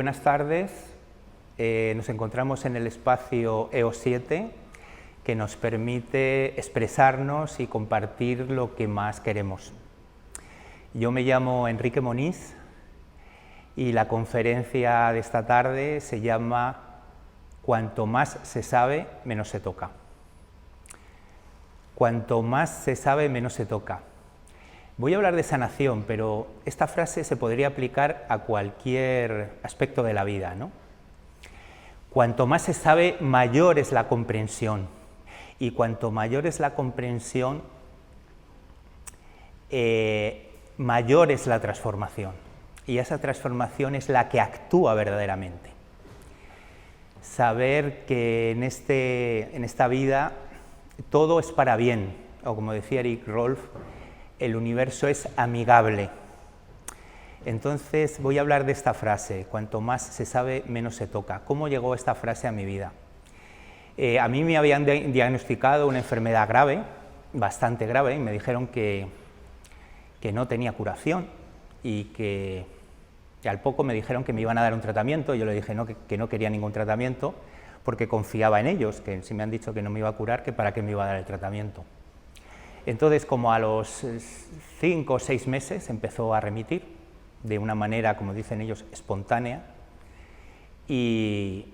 buenas tardes. Nos encontramos en el espacio EO7, que nos permite expresarnos y compartir lo que más queremos. Yo me llamo Enrique Moniz y la conferencia de esta tarde se llama Cuanto más se sabe, menos se toca. Cuanto más se sabe, menos se toca. Voy a hablar de sanación, pero esta frase se podría aplicar a cualquier aspecto de la vida, ¿no? Cuanto más se sabe, mayor es la comprensión. Y cuanto mayor es la comprensión, mayor es la transformación. Y esa transformación es la que actúa verdaderamente. Saber que en esta vida todo es para bien, o como decía Eric Rolf, el universo es amigable. Entonces voy a hablar de esta frase, cuanto más se sabe, menos se toca. ¿Cómo llegó esta frase a mi vida? A mí me habían diagnosticado una enfermedad grave, bastante grave, y me dijeron que no tenía curación y que al poco me dijeron que me iban a dar un tratamiento. Yo le dije que no quería ningún tratamiento porque confiaba en ellos, que si me han dicho que no me iba a curar, que para qué me iba a dar el tratamiento. Entonces, como a los 5 o 6 meses empezó a remitir, de una manera, como dicen ellos, espontánea, y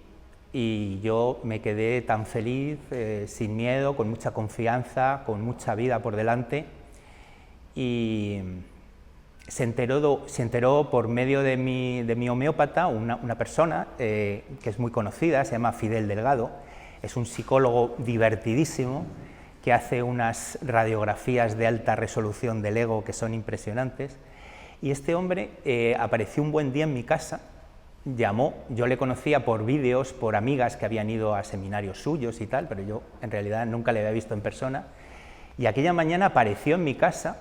yo me quedé tan feliz, sin miedo, con mucha confianza, con mucha vida por delante, y se enteró por medio de mi homeópata, una persona que es muy conocida, se llama Fidel Delgado, es un psicólogo divertidísimo, que hace unas radiografías de alta resolución del ego que son impresionantes, y este hombre apareció un buen día en mi casa, llamó, yo le conocía por vídeos, por amigas que habían ido a seminarios suyos y tal, pero yo en realidad nunca le había visto en persona, y aquella mañana apareció en mi casa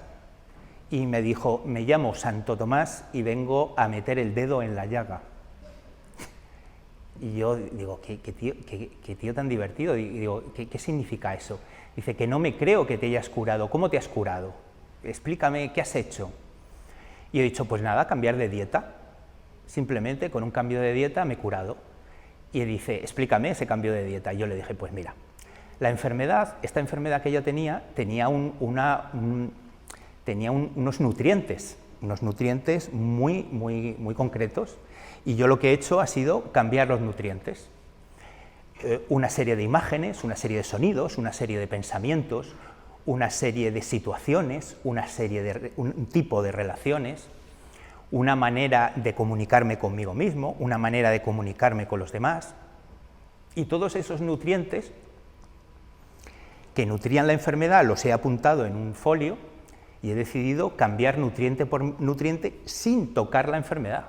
y me dijo, me llamo Santo Tomás y vengo a meter el dedo en la llaga. Y yo digo, qué tío tan divertido, y digo, ¿qué significa eso? Dice, que no me creo que te hayas curado. ¿Cómo te has curado? Explícame, ¿qué has hecho? Y he dicho, pues nada, cambiar de dieta. Simplemente con un cambio de dieta me he curado. Y él dice, explícame ese cambio de dieta. Y yo le dije, pues mira, esta enfermedad que ella tenía unos nutrientes muy concretos, y yo lo que he hecho ha sido cambiar los nutrientes. Una serie de imágenes, una serie de sonidos, una serie de pensamientos, una serie de situaciones, un tipo de relaciones, una manera de comunicarme conmigo mismo, una manera de comunicarme con los demás, y todos esos nutrientes que nutrían la enfermedad los he apuntado en un folio y he decidido cambiar nutriente por nutriente sin tocar la enfermedad.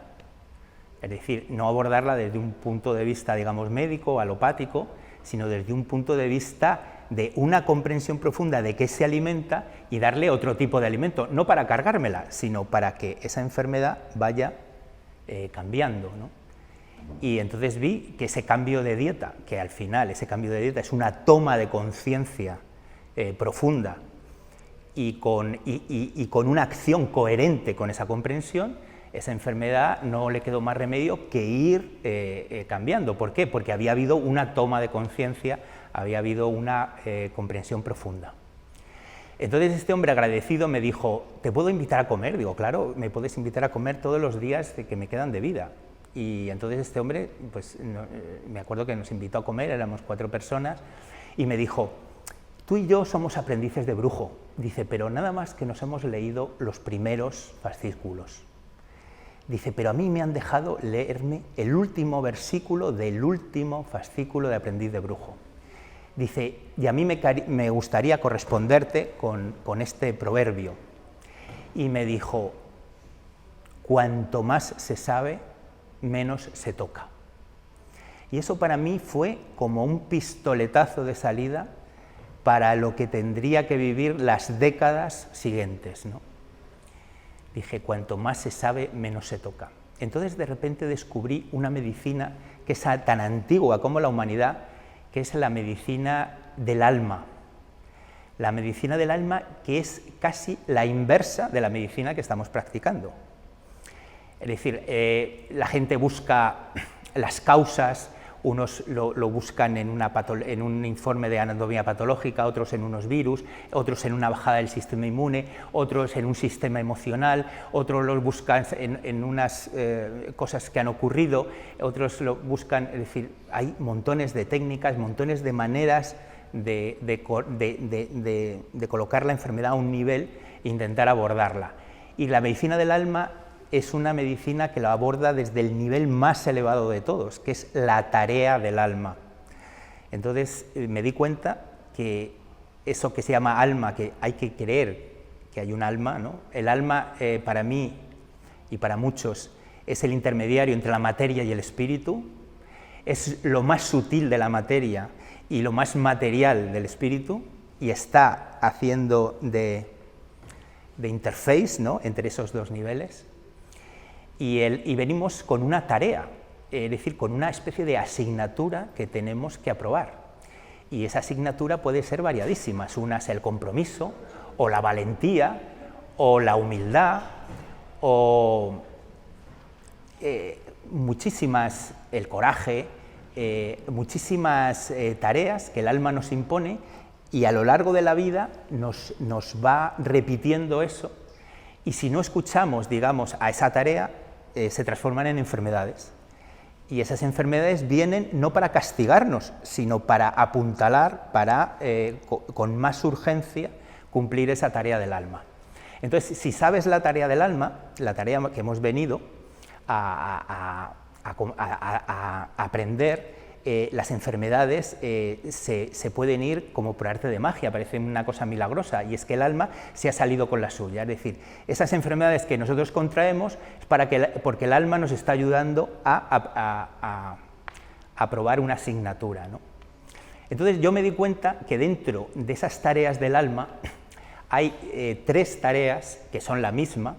Es decir, no abordarla desde un punto de vista, digamos, médico, alopático, sino desde un punto de vista de una comprensión profunda de qué se alimenta y darle otro tipo de alimento, no para cargármela, sino para que esa enfermedad vaya cambiando, ¿no? Y entonces vi que ese cambio de dieta, que al final ese cambio de dieta es una toma de conciencia profunda y con una acción coherente con esa comprensión, esa enfermedad no le quedó más remedio que ir cambiando. ¿Por qué? Porque había habido una toma de conciencia, había habido una comprensión profunda. Entonces este hombre agradecido me dijo, ¿te puedo invitar a comer? Digo, claro, me puedes invitar a comer todos los días que me quedan de vida. Y entonces este hombre, pues me acuerdo que nos invitó a comer, éramos 4 personas, y me dijo, tú y yo somos aprendices de brujo. Dice, pero nada más que nos hemos leído los primeros fascículos. Dice, pero a mí me han dejado leerme el último versículo del último fascículo de Aprendiz de Brujo. Dice, y a mí me gustaría corresponderte con este proverbio. Y me dijo, cuanto más se sabe, menos se toca. Y eso para mí fue como un pistoletazo de salida para lo que tendría que vivir las décadas siguientes, ¿no? Dije, cuanto más se sabe, menos se toca. Entonces, de repente descubrí una medicina que es tan antigua como la humanidad, que es la medicina del alma. La medicina del alma, que es casi la inversa de la medicina que estamos practicando. Es decir, la gente busca las causas, unos lo buscan en un informe de anatomía patológica, otros en unos virus, otros en una bajada del sistema inmune, otros en un sistema emocional, otros los buscan en unas cosas que han ocurrido, otros lo buscan, es decir, hay montones de técnicas, montones de maneras de colocar la enfermedad a un nivel e intentar abordarla. Y la medicina del alma es una medicina que lo aborda desde el nivel más elevado de todos, que es la tarea del alma. Entonces me di cuenta que eso que se llama alma, que hay que creer que hay un alma, ¿no? El alma para mí y para muchos es el intermediario entre la materia y el espíritu, es lo más sutil de la materia y lo más material del espíritu, y está haciendo de interface, ¿no?, entre esos dos niveles. Y venimos con una tarea, es decir, con una especie de asignatura que tenemos que aprobar. Y esa asignatura puede ser variadísima. Una es el compromiso, o la valentía, o la humildad, o muchísimas, el coraje, muchísimas tareas que el alma nos impone, y a lo largo de la vida nos va repitiendo eso, y si no escuchamos, digamos, a esa tarea, se transforman en enfermedades. Y esas enfermedades vienen no para castigarnos, sino para apuntalar, para con más urgencia cumplir esa tarea del alma. Entonces, si sabes la tarea del alma, la tarea que hemos venido a aprender, las enfermedades se pueden ir como por arte de magia, parece una cosa milagrosa, y es que el alma se ha salido con la suya. Es decir, esas enfermedades que nosotros contraemos es porque el alma nos está ayudando a aprobar una asignatura, ¿no? Entonces yo me di cuenta que dentro de esas tareas del alma hay tres tareas que son la misma,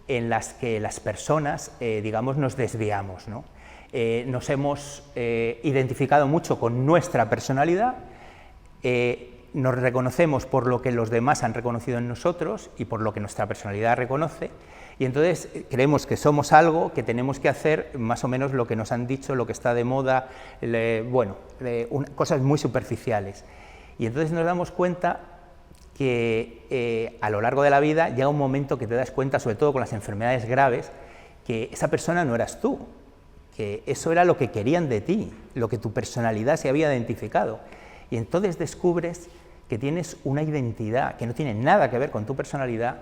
en las que las personas, digamos, nos desviamos, ¿no? Nos hemos identificado mucho con nuestra personalidad, nos reconocemos por lo que los demás han reconocido en nosotros y por lo que nuestra personalidad reconoce, y entonces creemos que somos algo, que tenemos que hacer más o menos lo que nos han dicho, lo que está de moda, cosas muy superficiales. Y entonces nos damos cuenta que a lo largo de la vida llega un momento que te das cuenta, sobre todo con las enfermedades graves, que esa persona no eras tú, que eso era lo que querían de ti, lo que tu personalidad se había identificado. Y entonces descubres que tienes una identidad que no tiene nada que ver con tu personalidad,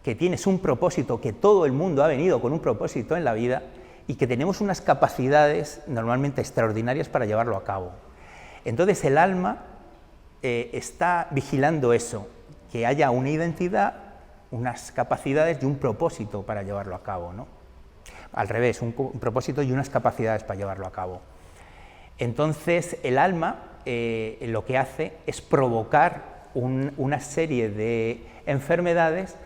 que tienes un propósito, que todo el mundo ha venido con un propósito en la vida, y que tenemos unas capacidades normalmente extraordinarias para llevarlo a cabo. Entonces el alma está vigilando eso, que haya una identidad, unas capacidades y un propósito para llevarlo a cabo, ¿no? Al revés, un propósito y unas capacidades para llevarlo a cabo. Entonces el alma lo que hace es provocar una serie de enfermedades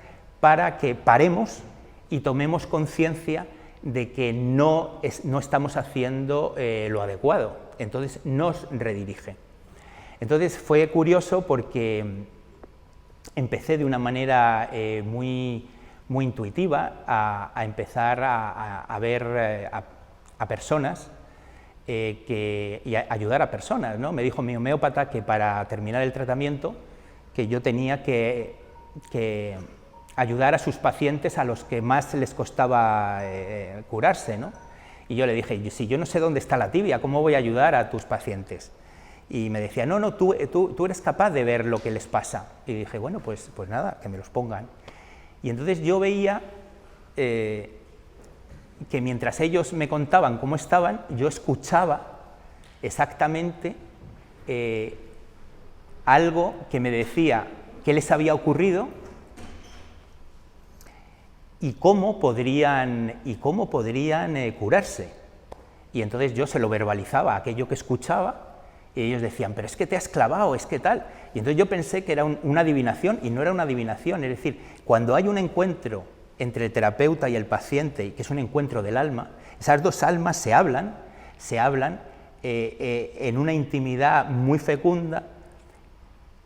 para que paremos y tomemos conciencia de que no estamos haciendo lo adecuado. Entonces nos redirige. Entonces fue curioso porque empecé de una manera muy intuitiva a empezar a ver a personas y a ayudar a personas, ¿no? Me dijo mi homeópata que para terminar el tratamiento que yo tenía que ayudar a sus pacientes a los que más les costaba curarse, ¿no? Y yo le dije, si yo no sé dónde está la tibia, ¿cómo voy a ayudar a tus pacientes? Y me decía, no, tú eres capaz de ver lo que les pasa. Y dije, bueno, pues nada, que me los pongan. Y entonces yo veía que mientras ellos me contaban cómo estaban, yo escuchaba exactamente algo que me decía qué les había ocurrido y cómo podrían curarse. Y entonces yo se lo verbalizaba, aquello que escuchaba, y ellos decían, pero es que te has clavado, es que tal. Y entonces yo pensé que era una adivinación, y no era una adivinación. Es decir, cuando hay un encuentro entre el terapeuta y el paciente, que es un encuentro del alma, esas dos almas se hablan en una intimidad muy fecunda,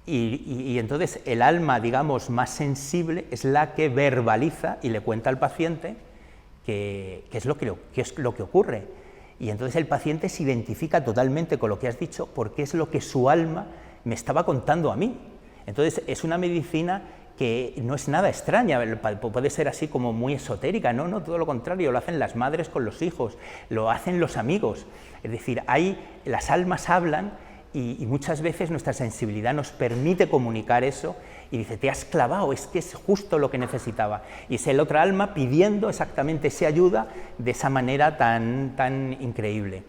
y entonces el alma, digamos, más sensible es la que verbaliza y le cuenta al paciente qué es lo que ocurre. Y entonces el paciente se identifica totalmente con lo que has dicho porque es lo que su alma me estaba contando a mí. Entonces es una medicina que no es nada extraña, puede ser así como muy esotérica, no, todo lo contrario, lo hacen las madres con los hijos, lo hacen los amigos, es decir, las almas hablan y muchas veces nuestra sensibilidad nos permite comunicar eso y dice, te has clavado, es que es justo lo que necesitaba, y es el otra alma pidiendo exactamente esa ayuda de esa manera tan increíble.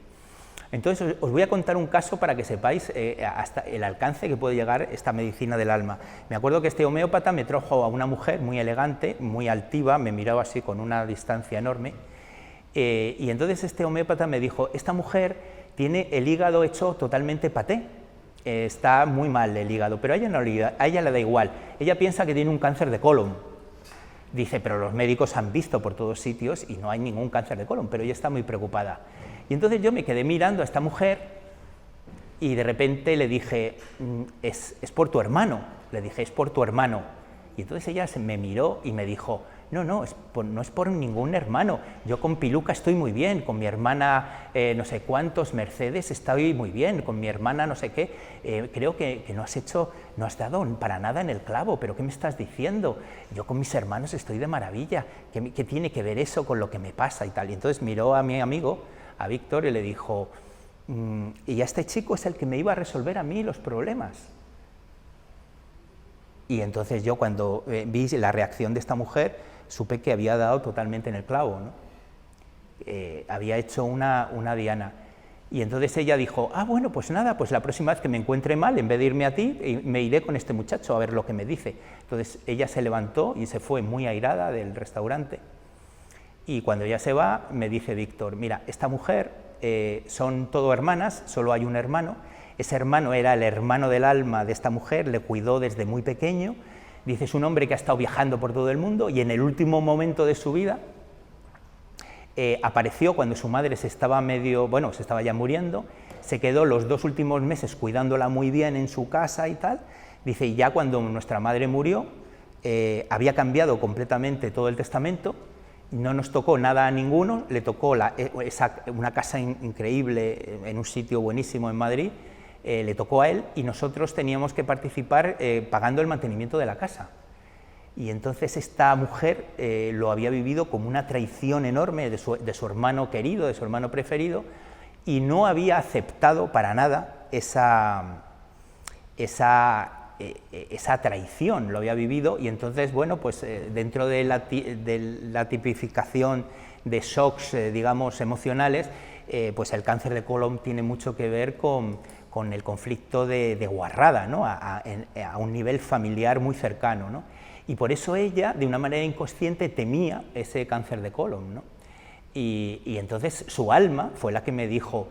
Entonces os voy a contar un caso para que sepáis hasta el alcance que puede llegar esta medicina del alma. Me acuerdo que este homeópata me trajo a una mujer muy elegante, muy altiva, me miraba así con una distancia enorme, y entonces este homeópata me dijo, esta mujer tiene el hígado hecho totalmente paté, está muy mal el hígado, pero a ella le da igual, ella piensa que tiene un cáncer de colon. Dice, pero los médicos han visto por todos sitios y no hay ningún cáncer de colon, pero ella está muy preocupada. Y entonces yo me quedé mirando a esta mujer y de repente le dije, es por tu hermano, le dije, es por tu hermano. Y entonces ella me miró y me dijo, no es por ningún hermano, yo con Piluca estoy muy bien, con mi hermana no sé cuántos, Mercedes, estoy muy bien, con mi hermana no sé qué, creo que no has dado para nada en el clavo, pero ¿qué me estás diciendo? Yo con mis hermanos estoy de maravilla, ¿qué tiene que ver eso con lo que me pasa y tal? Y entonces miró a mi amigo, a Víctor, y le dijo, y este chico es el que me iba a resolver a mí los problemas. Y entonces yo cuando vi la reacción de esta mujer, supe que había dado totalmente en el clavo, ¿no? Había hecho una diana. Y entonces ella dijo, bueno, pues nada, pues la próxima vez que me encuentre mal, en vez de irme a ti, me iré con este muchacho a ver lo que me dice. Entonces ella se levantó y se fue muy airada del restaurante. Y cuando ella se va, me dice Víctor, mira, esta mujer son todo hermanas, solo hay un hermano. Ese hermano era el hermano del alma de esta mujer, le cuidó desde muy pequeño. Dice, es un hombre que ha estado viajando por todo el mundo y en el último momento de su vida apareció cuando su madre se estaba ya muriendo, se quedó los 2 últimos meses cuidándola muy bien en su casa y tal. Dice, y ya cuando nuestra madre murió, había cambiado completamente todo el testamento, no nos tocó nada a ninguno, le tocó una casa increíble en un sitio buenísimo en Madrid, le tocó a él y nosotros teníamos que participar pagando el mantenimiento de la casa. Y entonces esta mujer lo había vivido como una traición enorme de su hermano querido, de su hermano preferido, y no había aceptado para nada esa traición, lo había vivido, y entonces, bueno, pues dentro de la tipificación de shocks, digamos, emocionales, pues el cáncer de colon tiene mucho que ver con el conflicto de guarrada, ¿no? a un nivel familiar muy cercano, ¿no? Y por eso ella, de una manera inconsciente, temía ese cáncer de colon, ¿no? Y entonces su alma fue la que me dijo,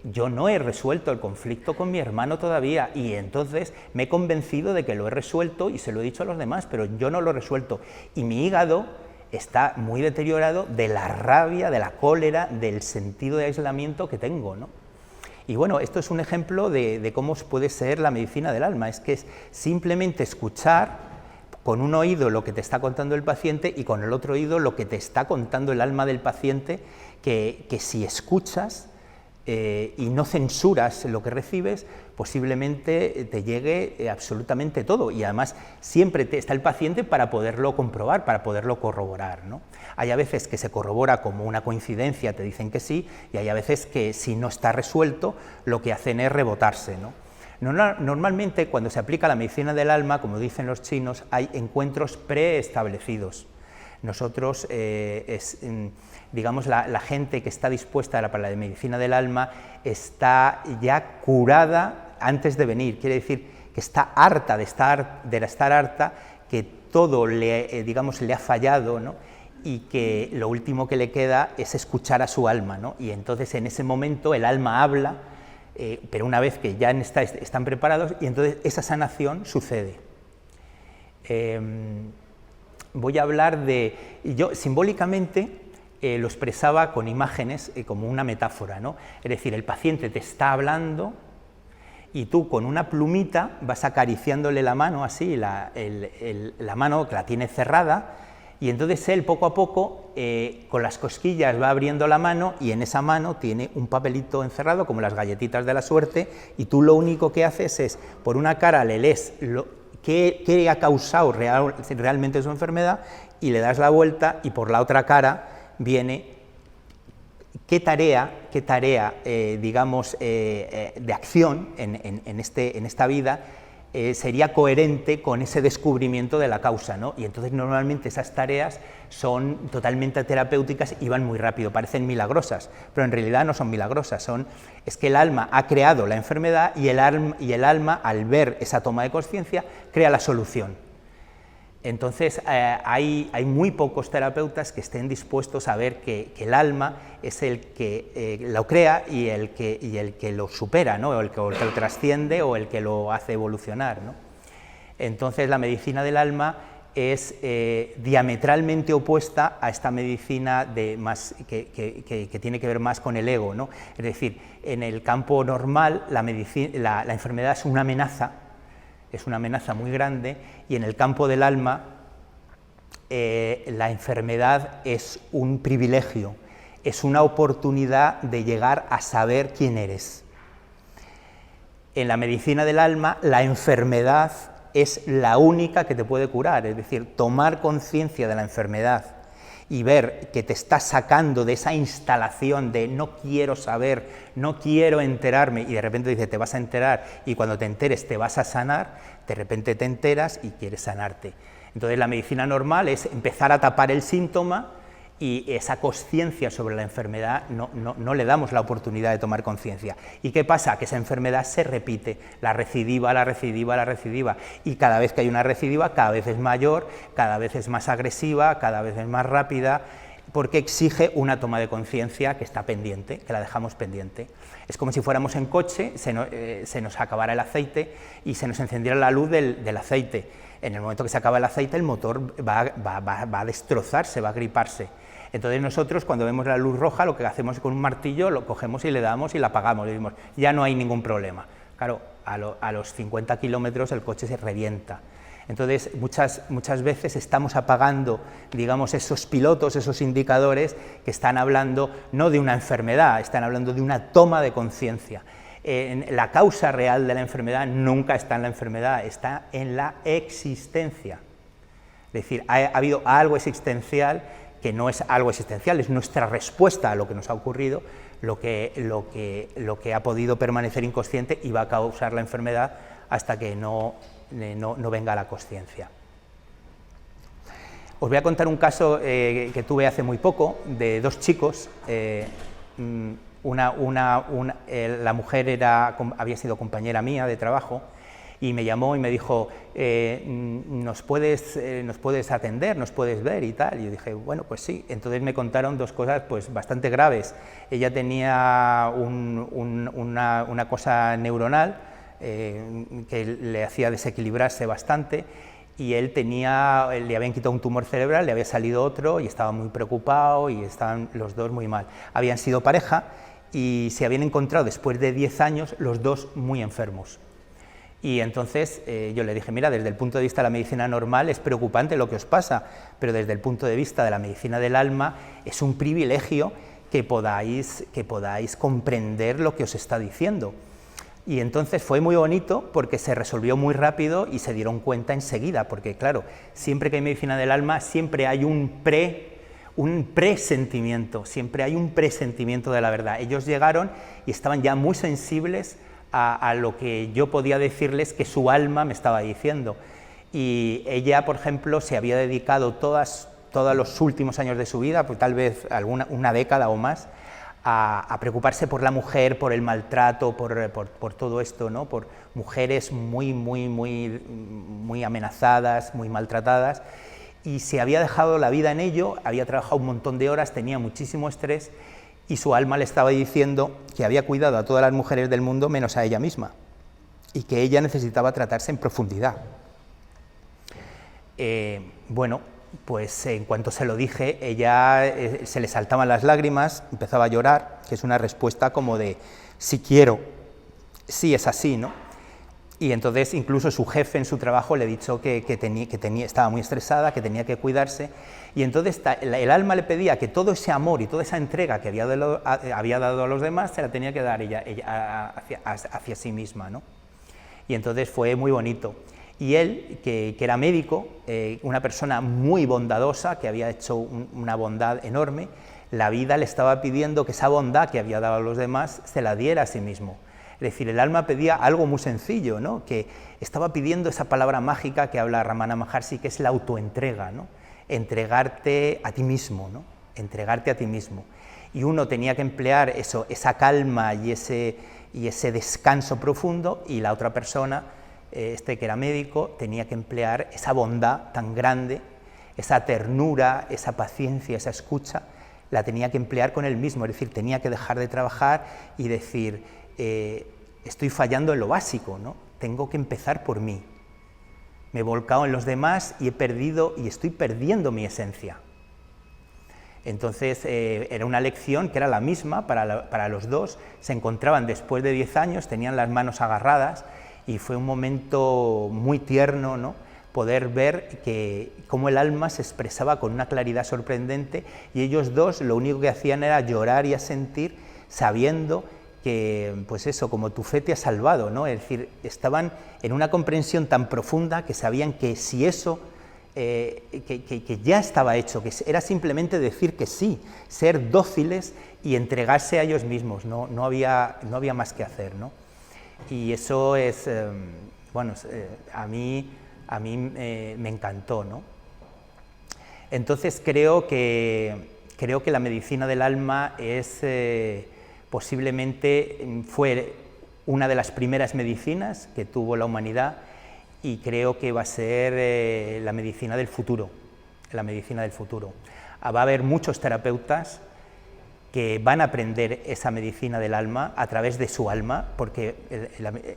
yo no he resuelto el conflicto con mi hermano todavía, y entonces me he convencido de que lo he resuelto y se lo he dicho a los demás, pero yo no lo he resuelto, y mi hígado está muy deteriorado de la rabia, de la cólera, del sentido de aislamiento que tengo, ¿no? Y bueno, esto es un ejemplo de cómo puede ser la medicina del alma, es que es simplemente escuchar con un oído lo que te está contando el paciente y con el otro oído lo que te está contando el alma del paciente, que si escuchas y no censuras lo que recibes, posiblemente te llegue absolutamente todo, y además siempre está el paciente para poderlo comprobar, para poderlo corroborar, ¿no? Hay a veces que se corrobora como una coincidencia, te dicen que sí, y hay a veces que si no está resuelto, lo que hacen es rebotarse, ¿no? Normalmente cuando se aplica la medicina del alma, como dicen los chinos, hay encuentros preestablecidos. Nosotros, digamos, la gente que está dispuesta para la medicina del alma está ya curada antes de venir, quiere decir que está harta de estar harta, que todo digamos, le ha fallado, ¿no? Y que lo último que le queda es escuchar a su alma, ¿no? Y entonces en ese momento el alma habla, pero una vez que ya están preparados, y entonces esa sanación sucede. Voy a hablar yo simbólicamente lo expresaba con imágenes como una metáfora, ¿no? Es decir, el paciente te está hablando y tú con una plumita vas acariciándole la mano así, la mano que la tiene cerrada, Y entonces él, poco a poco, con las cosquillas va abriendo la mano, y en esa mano tiene un papelito encerrado, como las galletitas de la suerte, y tú lo único que haces es, por una cara le lees qué ha causado realmente su enfermedad, y le das la vuelta, y por la otra cara viene qué tarea digamos, de acción en esta vida sería coherente con ese descubrimiento de la causa, ¿no? Y entonces normalmente esas tareas son totalmente terapéuticas y van muy rápido, parecen milagrosas, pero en realidad no son milagrosas, es que el alma ha creado la enfermedad, y el alma, al ver esa toma de conciencia, crea la solución. Entonces hay muy pocos terapeutas que estén dispuestos a ver que el alma es el que lo crea y el que lo supera, ¿no? o el que lo trasciende, o el que lo hace evolucionar, ¿no? Entonces la medicina del alma es diametralmente opuesta a esta medicina que tiene que ver más con el ego, ¿no? Es decir, en el campo normal la enfermedad es una amenaza muy grande, y en el campo del alma la enfermedad es un privilegio, es una oportunidad de llegar a saber quién eres. En la medicina del alma, la enfermedad es la única que te puede curar, es decir, tomar conciencia de la enfermedad y ver que te está sacando de esa instalación de no quiero saber, no quiero enterarme, y de repente dice te vas a enterar, y cuando te enteres te vas a sanar, de repente te enteras y quieres sanarte. Entonces la medicina normal es empezar a tapar el síntoma, y esa conciencia sobre la enfermedad no le damos la oportunidad de tomar conciencia. ¿Y qué pasa? Que esa enfermedad se repite, la recidiva, y cada vez que hay una recidiva, cada vez es mayor, cada vez es más agresiva, cada vez es más rápida, porque exige una toma de conciencia que está pendiente, que la dejamos pendiente. Es como si fuéramos en coche, se nos acabara el aceite y se nos encendiera la luz del aceite. En el momento que se acaba el aceite, el motor va a destrozarse, va a griparse. Entonces nosotros, cuando vemos la luz roja, lo que hacemos es con un martillo lo cogemos y le damos y la apagamos, y decimos, ya no hay ningún problema. Claro, a los 50 kilómetros el coche se revienta. Entonces muchas veces estamos apagando, digamos, esos pilotos, esos indicadores que están hablando no de una enfermedad, están hablando de una toma de conciencia. La causa real de la enfermedad nunca está en la enfermedad, está en la existencia. Es decir, ha habido algo existencial que no es algo existencial, es nuestra respuesta a lo que nos ha ocurrido, lo que ha podido permanecer inconsciente y va a causar la enfermedad hasta que no venga la consciencia. Os voy a contar un caso que tuve hace muy poco, de dos chicos. La mujer había sido compañera mía de trabajo, y me llamó y me dijo, ¿nos puedes atender, nos puedes ver y tal? Y yo dije, bueno, pues sí. Entonces me contaron dos cosas pues bastante graves. Ella tenía una cosa neuronal que le hacía desequilibrarse bastante, y le habían quitado un tumor cerebral, le había salido otro, y estaba muy preocupado, y estaban los dos muy mal. Habían sido pareja y se habían encontrado después de 10 años los dos muy enfermos. Y entonces yo le dije, mira, desde el punto de vista de la medicina normal es preocupante lo que os pasa, pero desde el punto de vista de la medicina del alma es un privilegio que podáis comprender lo que os está diciendo. Y entonces fue muy bonito porque se resolvió muy rápido y se dieron cuenta enseguida, porque claro, siempre que hay medicina del alma siempre hay un presentimiento, siempre hay un presentimiento de la verdad. Ellos llegaron y estaban ya muy sensibles a lo que yo podía decirles que su alma me estaba diciendo. Y ella, por ejemplo, se había dedicado todos los últimos años de su vida, pues tal vez una década o más, a preocuparse por la mujer, por el maltrato, por todo esto, ¿no? Por mujeres muy amenazadas, muy maltratadas, y se había dejado la vida en ello, había trabajado un montón de horas, tenía muchísimo estrés, y su alma le estaba diciendo que había cuidado a todas las mujeres del mundo menos a ella misma, y que ella necesitaba tratarse en profundidad. Bueno, pues en cuanto se lo dije, ella se le saltaban las lágrimas, empezaba a llorar, que es una respuesta como de sí quiero, sí es así, ¿no? Y entonces incluso su jefe en su trabajo le ha dicho que estaba muy estresada, que tenía que cuidarse, y entonces el alma le pedía que todo ese amor y toda esa entrega que había dado a los demás se la tenía que dar ella hacia sí misma, ¿no? Y entonces fue muy bonito. Y él, que era médico, una persona muy bondadosa, que había hecho una bondad enorme, la vida le estaba pidiendo que esa bondad que había dado a los demás se la diera a sí mismo. Es decir, el alma pedía algo muy sencillo, ¿no? Que estaba pidiendo esa palabra mágica que habla Ramana Maharshi, que es la autoentrega, ¿no? Entregarte a ti mismo, ¿no? Entregarte a ti mismo. Y uno tenía que emplear eso, esa calma y ese descanso profundo, y la otra persona, que era médico, tenía que emplear esa bondad tan grande, esa ternura, esa paciencia, esa escucha, la tenía que emplear con él mismo, es decir, tenía que dejar de trabajar y decir, estoy fallando en lo básico, ¿no? Tengo que empezar por mí. Me he volcado en los demás y estoy perdiendo mi esencia. Entonces era una lección que era la misma para los dos, se encontraban después de 10 años, tenían las manos agarradas y fue un momento muy tierno, ¿no? Poder ver cómo el alma se expresaba con una claridad sorprendente y ellos dos lo único que hacían era llorar y asentir sabiendo que, pues eso, como tu fe te ha salvado, ¿no? Es decir, estaban en una comprensión tan profunda que sabían que si eso, que ya estaba hecho, que era simplemente decir que sí, ser dóciles y entregarse a ellos mismos, no había más que hacer, ¿no? Y eso es, bueno, a mí me encantó, ¿no? Entonces creo que la medicina del alma es... posiblemente fue una de las primeras medicinas que tuvo la humanidad y creo que va a ser la medicina del futuro, Va a haber muchos terapeutas que van a aprender esa medicina del alma a través de su alma, porque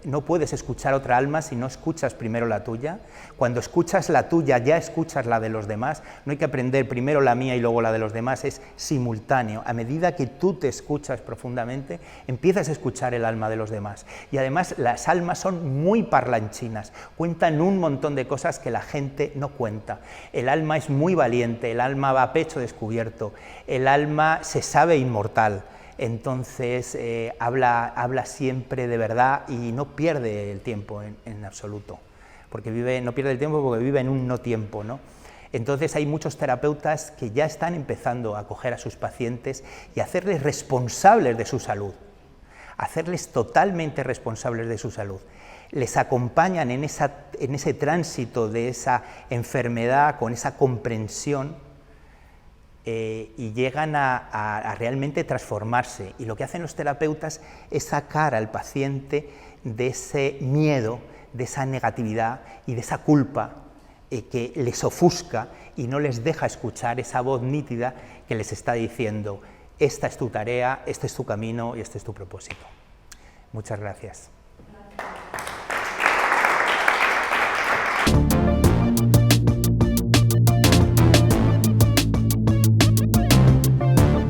no puedes escuchar otra alma si no escuchas primero la tuya. Cuando escuchas la tuya ya escuchas la de los demás, no hay que aprender primero la mía y luego la de los demás, es simultáneo. A medida que tú te escuchas profundamente, empiezas a escuchar el alma de los demás. Y además las almas son muy parlanchinas, cuentan un montón de cosas que la gente no cuenta. El alma es muy valiente, el alma va a pecho descubierto, el alma se sabe inmortal, entonces habla siempre de verdad y no pierde el tiempo en absoluto, porque no pierde el tiempo porque vive en un no tiempo, ¿no? Entonces hay muchos terapeutas que ya están empezando a acoger a sus pacientes y a hacerles responsables de su salud, hacerles totalmente responsables de su salud. Les acompañan en ese tránsito de esa enfermedad con esa comprensión y llegan a realmente transformarse. Y lo que hacen los terapeutas es sacar al paciente de ese miedo, de esa negatividad y de esa culpa que les ofusca y no les deja escuchar esa voz nítida que les está diciendo: esta es tu tarea, este es tu camino y este es tu propósito. Muchas gracias.